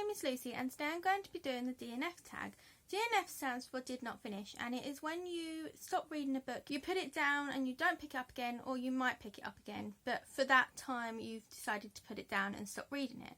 name is Lucy and today I'm going to be doing the DNF tag. DNF stands for did not finish, and it is when you stop reading a book, you put it down and you don't pick it up again, or you might pick it up again, but for that time you've decided to put it down and stop reading it.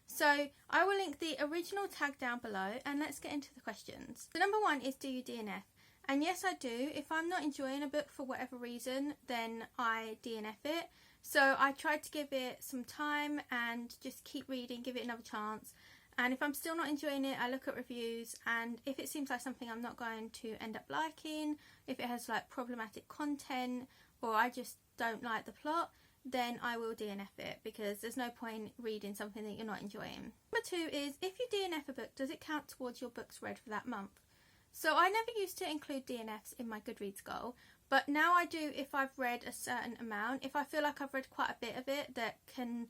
So I will link the original tag down below and let's get into the questions. So number 1 is, do you DNF? And yes, I do. If I'm not enjoying a book for whatever reason, then I DNF it. So I tried to give it some time and just keep reading, give it another chance. And if I'm still not enjoying it, I look at reviews, and if it seems like something I'm not going to end up liking, if it has like problematic content or I just don't like the plot, then I will DNF it, because there's no point reading something that you're not enjoying. Number 2 is, if you DNF a book, does it count towards your books read for that month? So I never used to include DNFs in my Goodreads goal, but now I do if I've read a certain amount. If I feel like I've read quite a bit of it that can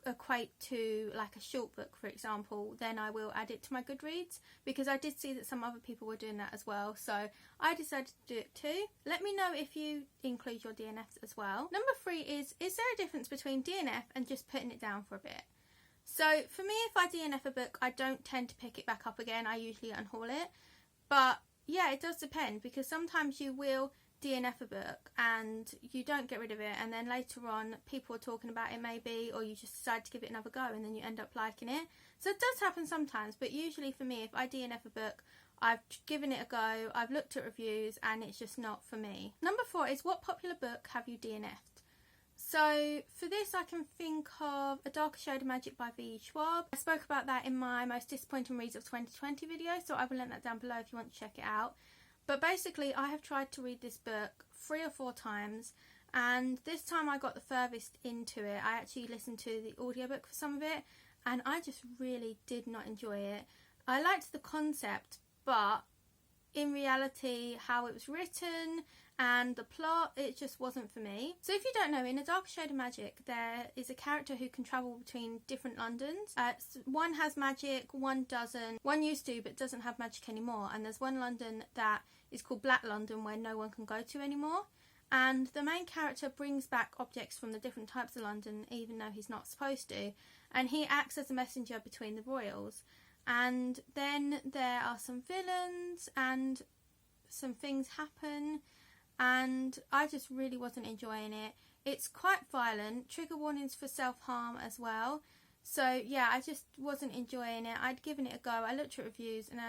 equate to like a short book, for example, then I will add it to my Goodreads, because I did see that some other people were doing that as well, so I decided to do it too. Let me know if you include your DNFs as well. Number 3 is there a difference between DNF and just putting it down for a bit? So for me, if I DNF a book, I don't tend to pick it back up again. I usually unhaul it. But yeah, it does depend, because sometimes you will DNF a book and you don't get rid of it, and then later on people are talking about it maybe, or you just decide to give it another go and then you end up liking it. So it does happen sometimes, but usually for me, if I DNF a book, I've given it a go, I've looked at reviews, and it's just not for me. Number 4 is, what popular book have you DNF'd? So for this, I can think of A Darker Shade of Magic by V. Schwab. I spoke about that in my most disappointing reads of 2020 video, so I will link that down below if you want to check it out. But basically, I have tried to read this book 3 or 4 times, and this time I got the furthest into it. I actually listened to the audiobook for some of it, and I just really did not enjoy it. I liked the concept, but in reality, how it was written and the plot, it just wasn't for me. So if you don't know, in A Darker Shade of Magic, there is a character who can travel between different Londons. One has magic, one doesn't. One used to, but doesn't have magic anymore. And there's one London that is called Black London, where no one can go to anymore. And the main character brings back objects from the different types of London, even though he's not supposed to. And he acts as a messenger between the royals. And then there are some villains and some things happen, and I just really wasn't enjoying it. It's quite violent, trigger warnings for self-harm as well. So yeah, I just wasn't enjoying it. I'd given it a go, I looked at reviews, and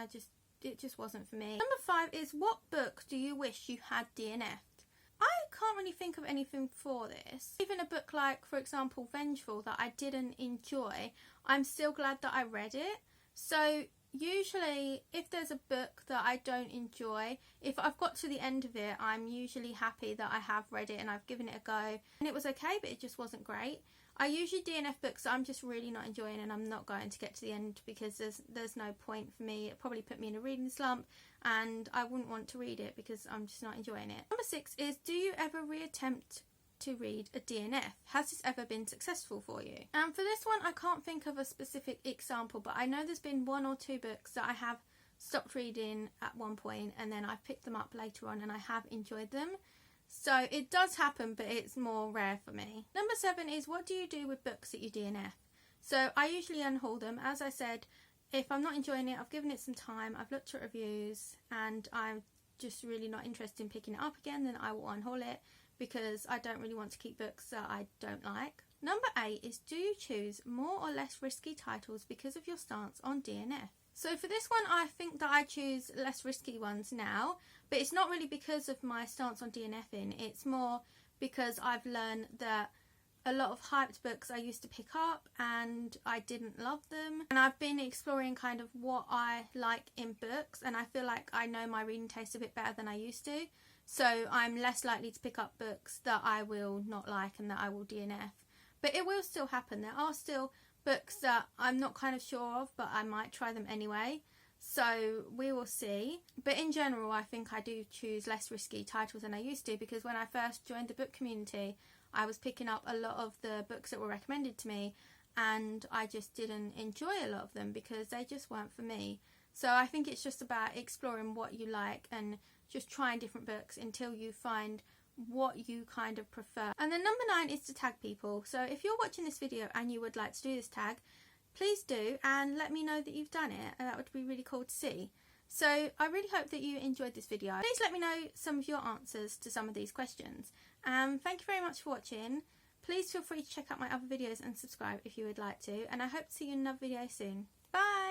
it just wasn't for me. Number 5 is, what book do you wish you had DNF'd? I can't really think of anything for this. Even a book like, for example, Vengeful, that I didn't enjoy, I'm still glad that I read it. So usually if there's a book that I don't enjoy, if I've got to the end of it, I'm usually happy that I have read it and I've given it a go and it was okay, but it just wasn't great. I usually DNF books that I'm just really not enjoying and I'm not going to get to the end, because there's no point for me. It probably put me in a reading slump and I wouldn't want to read it because I'm just not enjoying it. Number 6 is, do you ever reattempt to read a DNF? Has this ever been successful for you? And for this one, I can't think of a specific example, but I know there's been 1 or 2 books that I have stopped reading at one point and then I've picked them up later on and I have enjoyed them. So it does happen, but it's more rare for me. Number 7 is, what do you do with books that you DNF? So I usually unhaul them. As I said, if I'm not enjoying it, I've given it some time, I've looked at reviews, and I'm just really not interested in picking it up again, then I will unhaul it, because I don't really want to keep books that I don't like. Number 8 is, do you choose more or less risky titles because of your stance on DNF? So for this one, I think that I choose less risky ones now, but it's not really because of my stance on DNFing. It's more because I've learned that a lot of hyped books I used to pick up and I didn't love them, and I've been exploring kind of what I like in books, and I feel like I know my reading taste a bit better than I used to. So I'm less likely to pick up books that I will not like and that I will DNF. But it will still happen. There are still books that I'm not kind of sure of, but I might try them anyway. So we will see. But in general, I think I do choose less risky titles than I used to, because when I first joined the book community, I was picking up a lot of the books that were recommended to me, and I just didn't enjoy a lot of them because they just weren't for me. So I think it's just about exploring what you like and just trying different books until you find what you kind of prefer. And then number 9 is to tag people. So if you're watching this video and you would like to do this tag, please do, and let me know that you've done it, and that would be really cool to see. So I really hope that you enjoyed this video. Please let me know some of your answers to some of these questions. Thank you very much for watching. Please feel free to check out my other videos and subscribe if you would like to, and I hope to see you in another video soon. Bye!